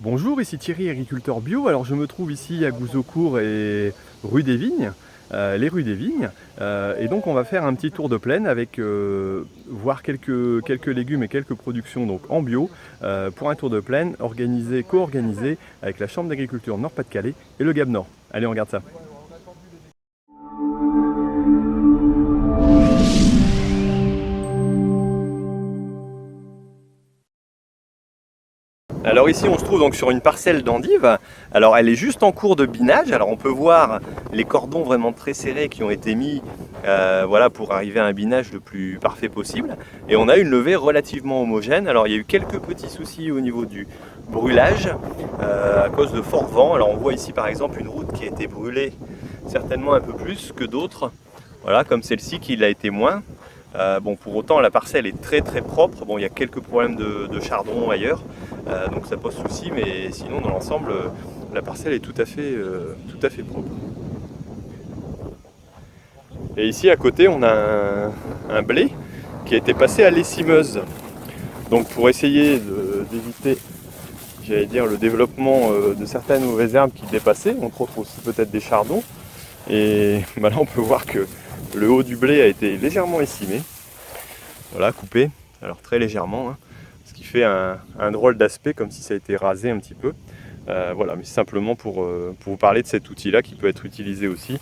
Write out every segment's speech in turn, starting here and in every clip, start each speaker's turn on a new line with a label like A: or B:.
A: Bonjour, ici Thierry, agriculteur bio. Alors je me trouve ici à Gouzeaucourt et rue des Vignes, les rues des Vignes. Et donc on va faire un petit tour de plaine avec voir quelques légumes et quelques productions donc en bio pour un tour de plaine co-organisé avec la Chambre d'agriculture Nord-Pas-de-Calais et le Gab Nord. Allez, on regarde ça. Alors ici on se trouve donc sur une parcelle d'endives. Alors elle est juste en cours de binage. Alors on peut voir les cordons vraiment très serrés qui ont été mis voilà, pour arriver à un binage le plus parfait possible. Et on a une levée relativement homogène. Alors il y a eu quelques petits soucis au niveau du brûlage à cause de forts vents. Alors on voit ici par exemple une route qui a été brûlée certainement un peu plus que d'autres. Voilà, comme celle-ci qui l'a été moins. Bon, pour autant la parcelle est très propre. Bon, il y a quelques problèmes de chardon ailleurs, donc ça pose souci, mais sinon dans l'ensemble la parcelle est tout à fait propre. Et ici à côté on a un blé qui a été passé à l'essimeuse, donc pour essayer d'éviter, j'allais dire, le développement de certaines mauvaises herbes qui dépassaient, entre autres aussi peut-être des chardons. Et bah là on peut voir que le haut du blé a été légèrement essimé, voilà, coupé, alors très légèrement, hein, ce qui fait un drôle d'aspect, comme si ça a été rasé un petit peu. Voilà, mais simplement pour vous parler de cet outil-là qui peut être utilisé aussi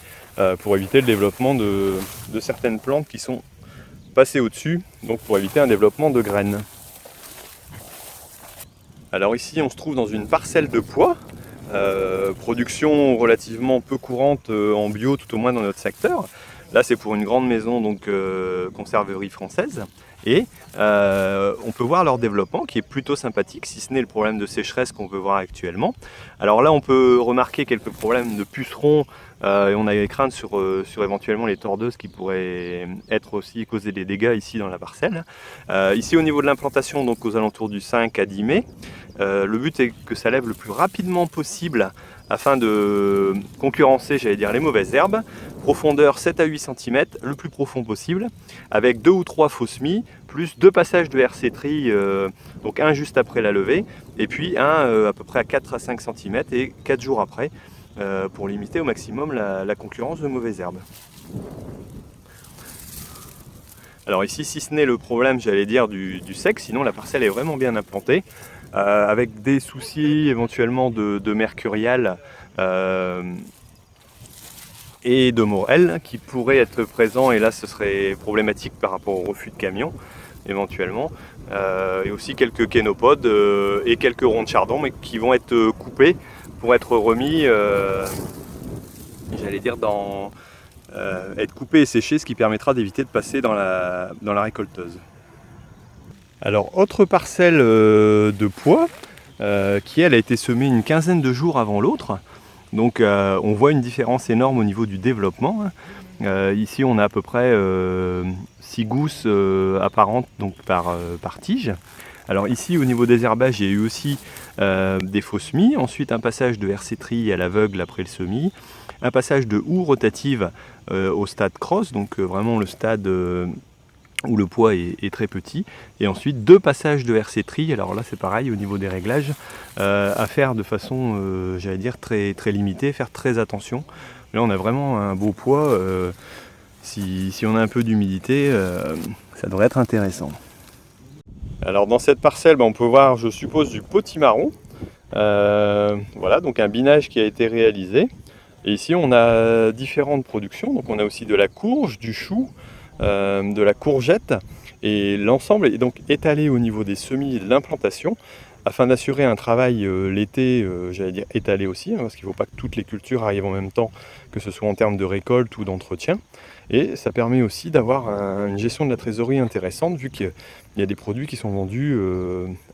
A: pour éviter le développement de certaines plantes qui sont passées au-dessus, donc pour éviter un développement de graines. Alors ici on se trouve dans une parcelle de pois, production relativement peu courante en bio, tout au moins dans notre secteur. Là c'est pour une grande maison, donc conserverie française, et on peut voir leur développement qui est plutôt sympathique, si ce n'est le problème de sécheresse qu'on peut voir actuellement. Alors là on peut remarquer quelques problèmes de pucerons, et on a des craintes sur éventuellement les tordeuses qui pourraient être aussi causer des dégâts ici dans la parcelle. Ici au niveau de l'implantation, donc aux alentours du 5 à 10 mai, le but est que ça lève le plus rapidement possible afin de concurrencer, j'allais dire, les mauvaises herbes. Profondeur 7 à 8 cm, le plus profond possible, avec 2 ou 3 faux semis, plus 2 passages de RC tri, donc un juste après la levée, et puis un à peu près à 4 à 5 cm et 4 jours après, pour limiter au maximum la concurrence de mauvaises herbes. Alors ici, si ce n'est le problème, j'allais dire, du sec, sinon la parcelle est vraiment bien implantée, avec des soucis éventuellement de mercurial et de morel qui pourraient être présents, et là ce serait problématique par rapport au refus de camion éventuellement, et aussi quelques kénopodes et quelques ronds de chardon, mais qui vont être coupés pour être remis, j'allais dire, être coupés et séchés, ce qui permettra d'éviter de passer dans la récolteuse. Alors, autre parcelle de pois qui elle a été semée une quinzaine de jours avant l'autre, donc on voit une différence énorme au niveau du développement, hein. Ici on a à peu près 6 gousses apparentes, donc par tige. Alors ici au niveau des herbages, il y a eu aussi des faux semis, ensuite un passage de RC tri à l'aveugle après le semis, un passage de houe rotative au stade cross, donc vraiment le stade où le poids est très petit, et ensuite 2 passages de RC tri. Alors là c'est pareil au niveau des réglages, à faire de façon j'allais dire très limitée, faire très attention. Là on a vraiment un beau poids, si on a un peu d'humidité, ça devrait être intéressant. Alors dans cette parcelle, on peut voir, je suppose, du potimarron. Voilà, donc un binage qui a été réalisé. Et ici on a différentes productions, donc on a aussi de la courge, du chou, de la courgette, et l'ensemble est donc étalé au niveau des semis et de l'implantation afin d'assurer un travail l'été, j'allais dire étalé aussi, hein, parce qu'il ne faut pas que toutes les cultures arrivent en même temps, que ce soit en termes de récolte ou d'entretien. Et ça permet aussi d'avoir une gestion de la trésorerie intéressante, vu qu'il y a des produits qui sont vendus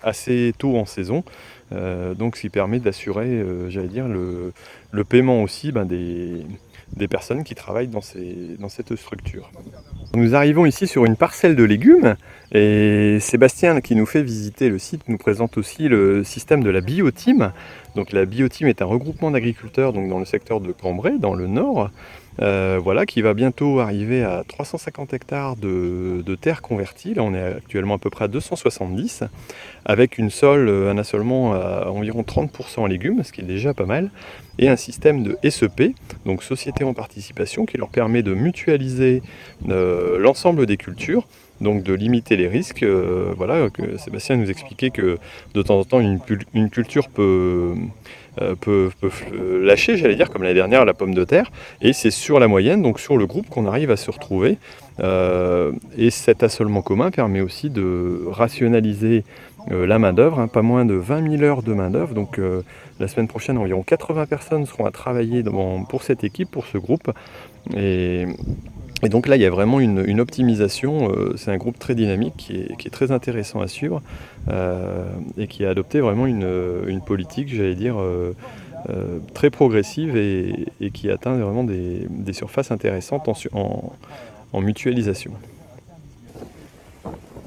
A: assez tôt en saison, donc ce qui permet d'assurer, j'allais dire, le paiement aussi des personnes qui travaillent dans cette structure. Nous arrivons ici sur une parcelle de légumes, et Sébastien, qui nous fait visiter le site, nous présente aussi le système de la Bioteam. Donc la Bioteam est un regroupement d'agriculteurs, donc dans le secteur de Cambrai, dans le nord, voilà, qui va bientôt arriver à 350 hectares de terre convertie. Là, on est actuellement à peu près à 270, avec un assolement à environ 30% en légumes, ce qui est déjà pas mal, et un système de SEP, donc société en participation, qui leur permet de mutualiser l'ensemble des cultures, donc de limiter les risques. Voilà, que Sébastien nous expliquait que de temps en temps une culture peut lâcher, j'allais dire, comme l'année dernière la pomme de terre, et c'est sur la moyenne, donc sur le groupe, qu'on arrive à se retrouver. Et cet assolement commun permet aussi de rationaliser la main-d'œuvre, hein, pas moins de 20 000 heures de main-d'œuvre. Donc la semaine prochaine, environ 80 personnes seront à travailler pour cette équipe, pour ce groupe. Et donc là, il y a vraiment une optimisation. C'est un groupe très dynamique qui est très intéressant à suivre et qui a adopté vraiment une politique, j'allais dire, très progressive et qui atteint vraiment des surfaces intéressantes en mutualisation.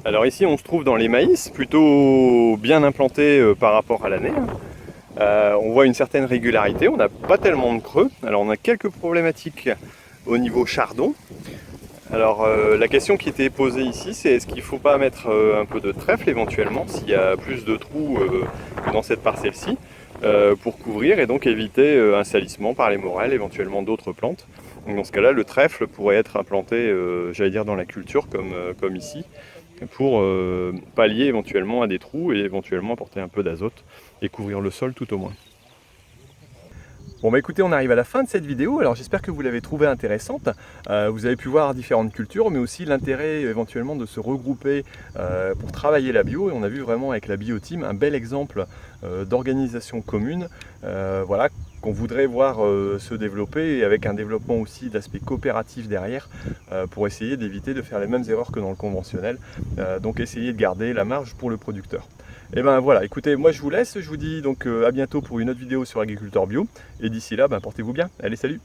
A: Alors ici, on se trouve dans les maïs, plutôt bien implantés par rapport à l'année. On voit une certaine régularité, on n'a pas tellement de creux. Alors on a quelques problématiques au niveau chardon. Alors la question qui était posée ici, c'est est-ce qu'il ne faut pas mettre un peu de trèfle éventuellement, s'il y a plus de trous que dans cette parcelle-ci, pour couvrir et donc éviter un salissement par les morels, éventuellement d'autres plantes. Donc dans ce cas-là, le trèfle pourrait être implanté, j'allais dire, dans la culture comme ici, pour pallier éventuellement à des trous et éventuellement apporter un peu d'azote et couvrir le sol tout au moins. Bon bah écoutez, on arrive à la fin de cette vidéo, alors j'espère que vous l'avez trouvée intéressante. Vous avez pu voir différentes cultures, mais aussi l'intérêt éventuellement de se regrouper pour travailler la bio. Et on a vu vraiment avec la BioTeam un bel exemple d'organisation commune, voilà, qu'on voudrait voir se développer, et avec un développement aussi d'aspect coopératif derrière, pour essayer d'éviter de faire les mêmes erreurs que dans le conventionnel, donc essayer de garder la marge pour le producteur. Et ben voilà, écoutez, moi je vous laisse, je vous dis donc à bientôt pour une autre vidéo sur l'agriculteur bio, et d'ici là, portez-vous bien, allez salut!